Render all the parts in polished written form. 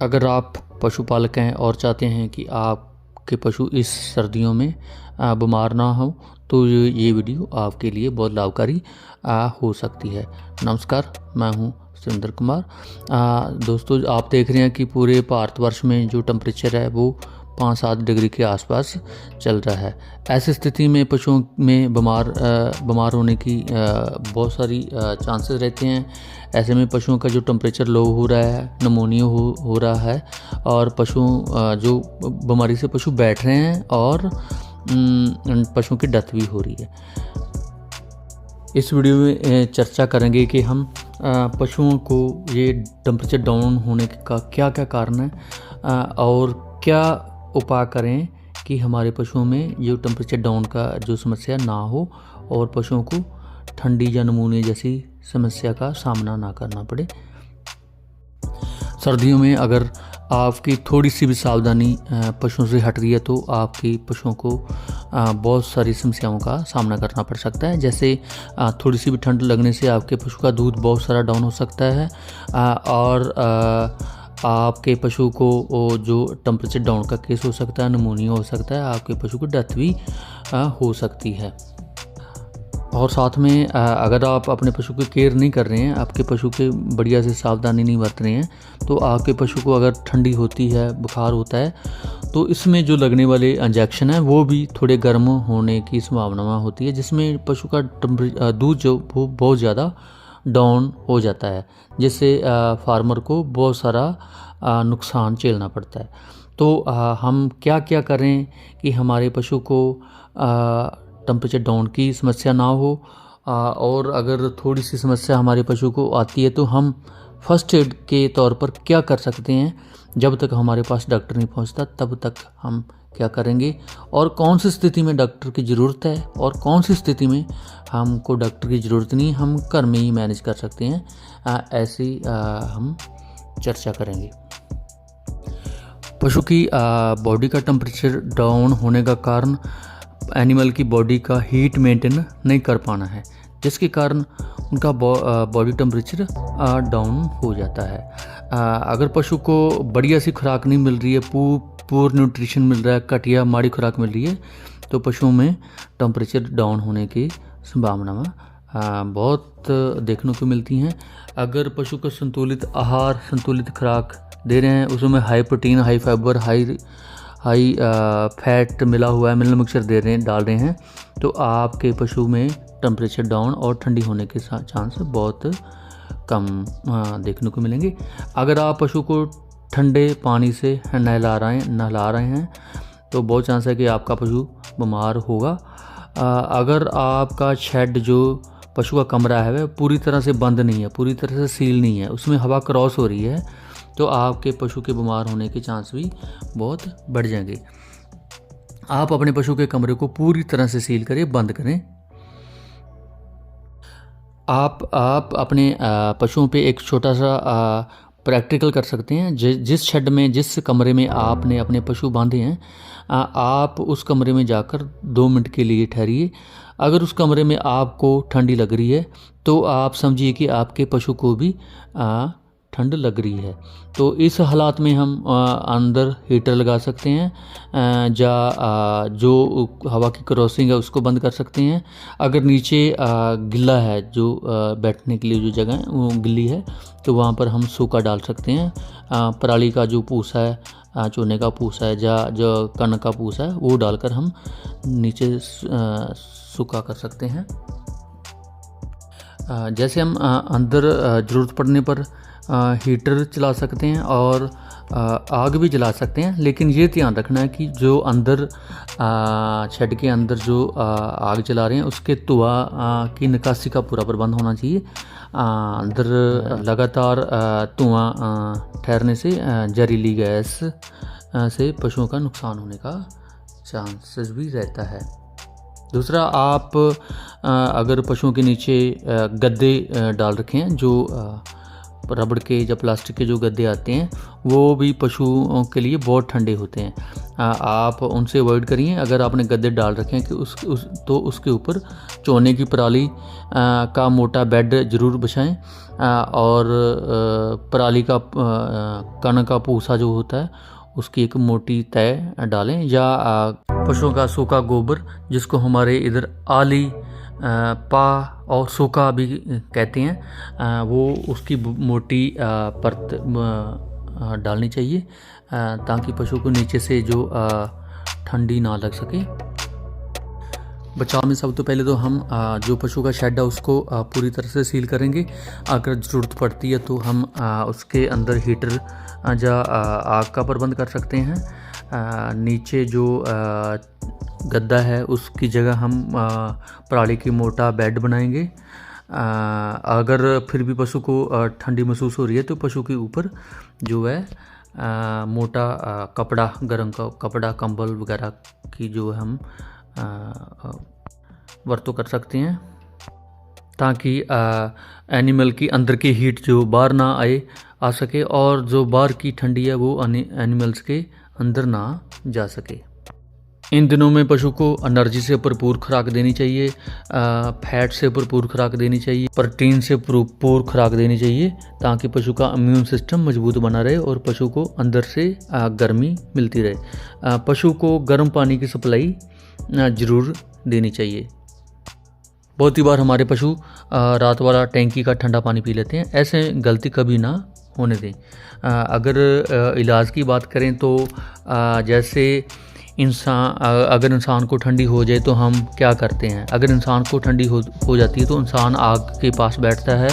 अगर आप पशुपालक हैं और चाहते हैं कि आपके पशु इस सर्दियों में बीमार ना हो, तो ये वीडियो आपके लिए बहुत लाभकारी हो सकती है। नमस्कार, मैं हूं सुरेंद्र कुमार। दोस्तों, आप देख रहे हैं कि पूरे भारतवर्ष में जो टेम्परेचर है वो 5-7 डिग्री के आसपास चल रहा है। ऐसी स्थिति में पशुओं में बीमार होने की बहुत सारी चांसेस रहते हैं। ऐसे में पशुओं का जो टेम्परेचर लो हो रहा है, नमोनिया हो रहा है और पशुओं जो बीमारी से पशु बैठ रहे हैं और पशुओं की डेथ भी हो रही है। इस वीडियो में चर्चा करेंगे कि हम पशुओं को ये टेम्परेचर डाउन होने का क्या क्या कारण है और क्या उपाय करें कि हमारे पशुओं में जो टेम्परेचर डाउन का जो समस्या ना हो और पशुओं को ठंडी या नमूने जैसी समस्या का सामना ना करना पड़े। सर्दियों में अगर आपकी थोड़ी सी भी सावधानी पशुओं से हट रही है तो आपके पशुओं को बहुत सारी समस्याओं का सामना करना पड़ सकता है। जैसे थोड़ी सी भी ठंड लगने से आपके पशु का दूध बहुत सारा डाउन हो सकता है और आपके पशु को जो टेम्परेचर डाउन का केस हो सकता है, नमूनिया हो सकता है, आपके पशु को डेथ भी हो सकती है। और साथ में अगर आप अपने पशु की केयर नहीं कर रहे हैं, आपके पशु के बढ़िया से सावधानी नहीं बरत रहे हैं, तो आपके पशु को अगर ठंडी होती है, बुखार होता है, तो इसमें जो लगने वाले इंजेक्शन है वो भी थोड़े गर्म होने की संभावना होती है, जिसमें पशु का दूध जो वो बहुत ज़्यादा डाउन हो जाता है, जिससे फार्मर को बहुत सारा नुकसान झेलना पड़ता है। तो हम क्या क्या करें कि हमारे पशु को टेम्परेचर डाउन की समस्या ना हो और अगर थोड़ी सी समस्या हमारे पशु को आती है तो हम फर्स्ट एड के तौर पर क्या कर सकते हैं। जब तक हमारे पास डॉक्टर नहीं पहुंचता तब तक हम क्या करेंगे और कौन सी स्थिति में डॉक्टर की ज़रूरत है और कौन सी स्थिति में हमको डॉक्टर की ज़रूरत नहीं, हम घर में ही मैनेज कर सकते हैं, ऐसी हम चर्चा करेंगे। पशु की बॉडी का टेम्परेचर डाउन होने का कारण एनिमल की बॉडी का हीट मेंटेन नहीं कर पाना है, जिसके कारण उनका बॉडी टेम्परेचर डाउन हो जाता है। अगर पशु को बढ़िया सी खुराक नहीं मिल रही है, पूर न्यूट्रिशन मिल रहा है, घटिया माड़ी खुराक मिल रही है, तो पशुओं में टेम्परेचर डाउन होने की संभावना बहुत देखने को मिलती हैं। अगर पशु को संतुलित आहार, संतुलित खुराक दे रहे हैं, उसमें high protein, high fibre, high fat मिला हुआ है, मिनरल मिक्सचर डाल रहे हैं, तो आपके पशु में टेम्परेचर डाउन और ठंडी होने के चांस बहुत कम देखने को मिलेंगे। अगर आप पशु को ठंडे पानी से नहला रहे हैं तो बहुत चांस है कि आपका पशु बीमार होगा। अगर आपका शेड जो पशु का कमरा है वह पूरी तरह से बंद नहीं है, पूरी तरह से सील नहीं है, उसमें हवा क्रॉस हो रही है, तो आपके पशु के बीमार होने के चांस भी बहुत बढ़ जाएंगे। आप अपने पशु के कमरे को पूरी तरह से सील करें, बंद करें। आप अपने पशुओं पे एक छोटा सा प्रैक्टिकल कर सकते हैं। जिस शेड में, जिस कमरे में आपने अपने पशु बांधे हैं, आप उस कमरे में जाकर 2 मिनट के लिए ठहरिए। अगर उस कमरे में आपको ठंडी लग रही है तो आप समझिए कि आपके पशु को भी ठंड लग रही है। तो इस हालात में हम अंदर हीटर लगा सकते हैं या जो हवा की क्रॉसिंग है उसको बंद कर सकते हैं। अगर नीचे गिल्ला है, जो बैठने के लिए जो जगह है वो गिल्ली है, तो वहाँ पर हम सूखा डाल सकते हैं। पराली का जो पूसा है, चूने का पूसा है या जो कन्न का पूसा है, वो डालकर हम नीचे सूखा कर सकते हैं। जैसे हम अंदर ज़रूरत पड़ने पर हीटर चला सकते हैं और आग भी जला सकते हैं, लेकिन ये ध्यान रखना है कि जो अंदर शेड के अंदर जो आग जला रहे हैं उसके धुआं की निकासी का पूरा प्रबंध होना चाहिए। अंदर लगातार धुआं ठहरने से जहरीली गैस से पशुओं का नुकसान होने का चांसेस भी रहता है। दूसरा, आप अगर पशुओं के नीचे गद्दे डाल रखे हैं जो रबड़ के या प्लास्टिक के जो गद्दे आते हैं वो भी पशुओं के लिए बहुत ठंडे होते हैं। आप उनसे अवॉइड करिए। अगर आपने गद्दे डाल रखे हैं कि तो उसके ऊपर चोने की पराली का मोटा बेड ज़रूर बिछाएं और पराली का कण का भूसा जो होता है उसकी एक मोटी तय डालें, या पशुओं का सूखा गोबर जिसको हमारे इधर आली पा और सूखा भी कहते हैं, वो उसकी मोटी परत डालनी चाहिए ताकि पशु को नीचे से जो ठंडी ना लग सके। बचाव में सब तो पहले तो हम जो पशु का शेड है उसको पूरी तरह से सील करेंगे। अगर ज़रूरत पड़ती है तो हम उसके अंदर हीटर या आग का प्रबंध कर सकते हैं। नीचे जो गद्दा है उसकी जगह हम पराली की मोटा बेड बनाएंगे। अगर फिर भी पशु को ठंडी महसूस हो रही है तो पशु के ऊपर जो है मोटा कपड़ा, गर्म का कपड़ा, कंबल वगैरह की जो हम वरतों कर सकते हैं ताकि एनिमल की अंदर की हीट जो बाहर ना आ सके और जो बाहर की ठंडी है वो एनिमल्स के अंदर ना जा सके। इन दिनों में पशु को एनर्जी से भरपूर खुराक देनी चाहिए, फैट से भरपूर खुराक देनी चाहिए, प्रोटीन से भरपूर खुराक देनी चाहिए ताकि पशु का इम्यून सिस्टम मजबूत बना रहे और पशु को अंदर से गर्मी मिलती रहे। पशु को गर्म पानी की सप्लाई ज़रूर देनी चाहिए। बहुत ही बार हमारे पशु रात वाला टैंकी का ठंडा पानी पी लेते हैं, ऐसे गलती कभी ना होने दें। अगर इलाज की बात करें तो जैसे अगर इंसान को ठंडी हो जाए तो हम क्या करते हैं। अगर इंसान को ठंडी हो जाती है तो इंसान आग के पास बैठता है,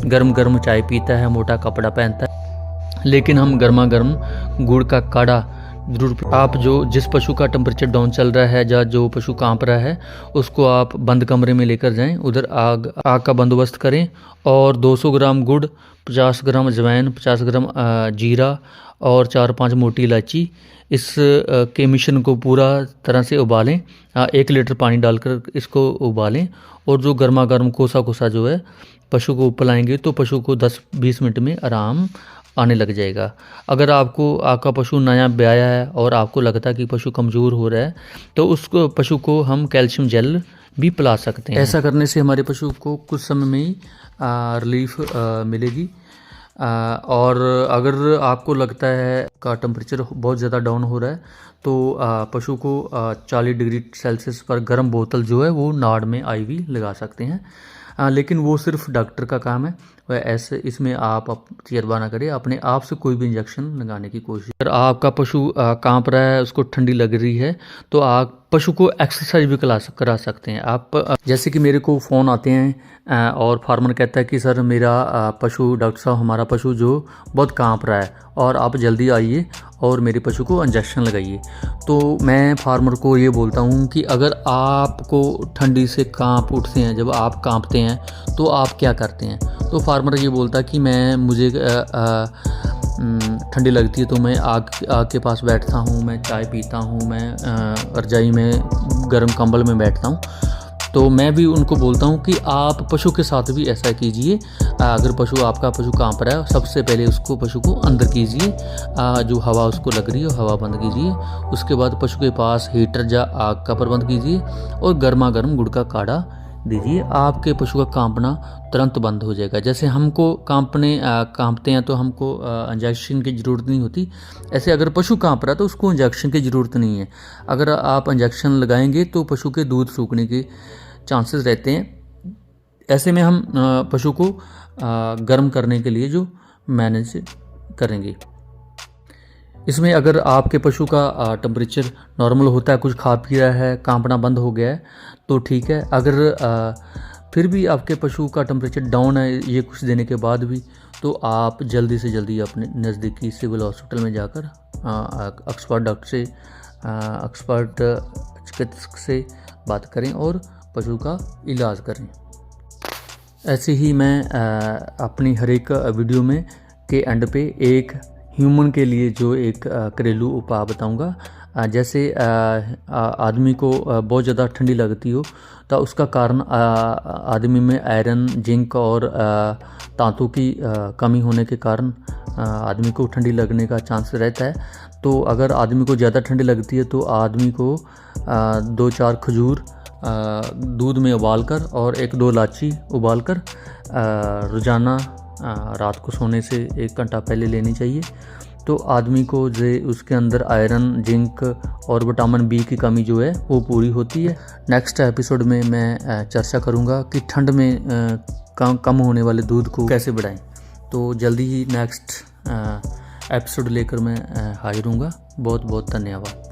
गर्म गर्म चाय पीता है, मोटा कपड़ा पहनता है, लेकिन हम गर्मा गर्म गुड़ का काढ़ा ज़रूर। आप जिस पशु का टेम्परेचर डाउन चल रहा है या जो पशु कांप रहा है उसको आप बंद कमरे में लेकर जाएं, उधर आग का बंदोबस्त करें और 200 ग्राम गुड़, 50 ग्राम अजवाइन, 50 ग्राम जीरा और 4-5 मोटी इलायची, इस के मिश्रण को पूरा तरह से उबालें। 1 लीटर पानी डालकर इसको उबालें और जो गर्मा गर्म कोसा कोसा जो है पशु को पिलाएंगे तो पशु को 10-20 मिनट में आराम आने लग जाएगा। अगर आपका पशु नया ब्याया है और आपको लगता है कि पशु कमज़ोर हो रहा है तो उस पशु को हम कैल्शियम जेल भी पिला सकते हैं। ऐसा करने से हमारे पशु को कुछ समय में ही रिलीफ मिलेगी। और अगर आपको लगता है का टेम्परेचर बहुत ज़्यादा डाउन हो रहा है तो पशु को 40 डिग्री सेल्सियस पर गर्म बोतल जो है वो नाड़ में IV लगा सकते हैं। लेकिन वो सिर्फ डॉक्टर का काम है, वह ऐसे इसमें आप तजर्बा ना करें, अपने आप से कोई भी इंजेक्शन लगाने की कोशिश। अगर आपका पशु कांप रहा है, उसको ठंडी लग रही है तो आप पशु को एक्सरसाइज भी करा सकते हैं। आप जैसे कि मेरे को फ़ोन आते हैं और फार्मर कहता है कि सर मेरा पशु, डॉक्टर साहब हमारा पशु जो बहुत कांप रहा है और आप जल्दी आइए और मेरे पशु को इंजेक्शन लगाइए। तो मैं फार्मर को ये बोलता हूँ कि अगर आपको ठंडी से कांप उठते हैं, जब आप कांपते हैं तो आप क्या करते हैं। तो फार्मर ये बोलता है कि मुझे ठंडी लगती है तो मैं आग के पास बैठता हूँ, मैं चाय पीता हूँ, मैं रजाई में गर्म कंबल में बैठता हूँ। तो मैं भी उनको बोलता हूँ कि आप पशु के साथ भी ऐसा कीजिए। अगर आपका पशु कांप रहा है, सबसे पहले पशु को अंदर कीजिए, जो हवा उसको लग रही है हवा बंद कीजिए। उसके बाद पशु के पास हीटर या आग का प्रबंध कीजिए और गर्मा गर्म गुड़ का काढ़ा दीजिए। आपके पशु का कांपना तुरंत बंद हो जाएगा। जैसे हमको कांपते हैं तो हमको इंजेक्शन की ज़रूरत नहीं होती, ऐसे अगर पशु कांप रहा है तो उसको इंजेक्शन की ज़रूरत नहीं है। अगर आप इंजेक्शन लगाएंगे तो पशु के दूध सूखने के चांसेस रहते हैं। ऐसे में हम पशु को गर्म करने के लिए जो मैनेज करेंगे। इसमें अगर आपके पशु का टेम्परेचर नॉर्मल होता है, कुछ खा पी रहा है, कांपना बंद हो गया है तो ठीक है। अगर फिर भी आपके पशु का टेम्परेचर डाउन है ये कुछ देने के बाद भी, तो आप जल्दी से जल्दी अपने नज़दीकी सिविल हॉस्पिटल में जाकर एक्सपर्ट डॉक्टर से, एक्सपर्ट चिकित्सक से बात करें और पशु का इलाज करें। ऐसे ही मैं अपनी हर एक वीडियो में के एंड पे एक ह्यूमन के लिए जो एक घरेलू उपाय बताऊंगा। जैसे आदमी को बहुत ज़्यादा ठंडी लगती हो तो उसका कारण आदमी में आयरन, जिंक और धातु की कमी होने के कारण आदमी को ठंडी लगने का चांस रहता है। तो अगर आदमी को ज़्यादा ठंडी लगती है तो आदमी को 2-4 खजूर दूध में उबालकर और 1-2 इलायची उबालकर रोज़ाना रात को सोने से 1 घंटा पहले लेनी चाहिए। तो आदमी को जो उसके अंदर आयरन, जिंक और विटामिन बी की कमी जो है वो पूरी होती है। नेक्स्ट एपिसोड में मैं चर्चा करूँगा कि ठंड में कम होने वाले दूध को कैसे बढ़ाएं। तो जल्दी ही नेक्स्ट एपिसोड लेकर मैं हाजिर हूँगा। बहुत बहुत धन्यवाद।